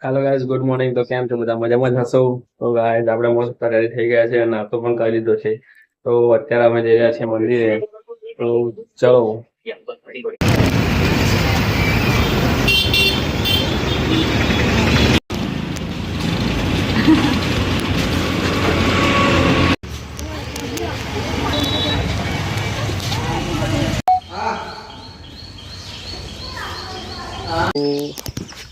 Hello guys, good morning. તો કેમ છો બધા? મજામાં જ હશો? તો ગાઈઝ આપણે મસ્ત રેડી થઈ ગયા છે અને નાસ્તો પણ કરી લીધો છે. તો અત્યારે અમે જઈ રહ્યા છીએ મંદિરે. તો ચલો.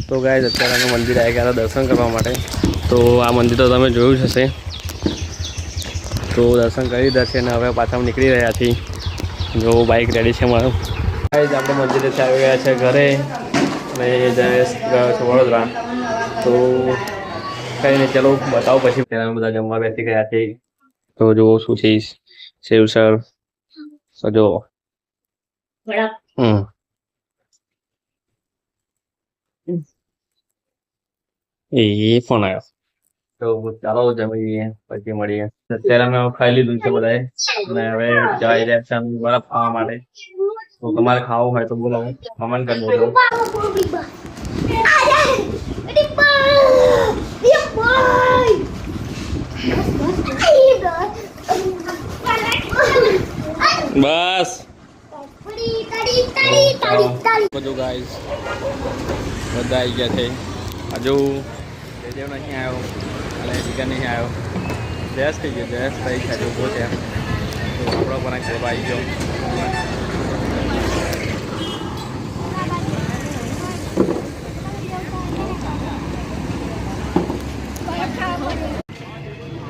તો ગાઈઝ અત્યારે અમે મંદિરે આવી ગયા હતા દર્શન કરવા માટે. તો આ મંદિર તો તમે જોયું જ હશે. તો દર્શન કરી દીધા છે અને હવે પાછા અમે નીકળી રહ્યા છીએ. જો બાઇક રેડી છે મારું. ગાઈઝ આપણે મંદિરેથી આવી ગયા છે ઘરે અને જયેશ ગયો છે વડોદરા. તો કંઈ નહીં, ચલો બતાવો પછી. ત્યારે અમે બધા જમવા બેસી ગયા છે. તો જો શું છે સેવસર જો. એ ફોન આવ્યો. તો ચાલો જમીએ પછી મળીએ. અત્યારે અમે ખાઈ લીધું છે બધાએ અને હવે જઈ રહ્યા છે બરફ ખાવા માટે. તો તમારે ખાવું હોય તો બોલો, કમેન્ટ કરી દેજો. બસ બધું ગાઈસ બધા આવી ગયા છે. હજુ દેવ નહીં આવ્યો અને જીગર નહીં આવ્યો. જયેશ થઈ ગયો, જયેશ થઈ છે ઉભો છે. તો આપણો પણ એક ફોટો આવી ગયો.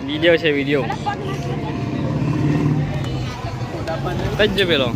વિડીયો છે વિડીયો. કઈ જ પેલો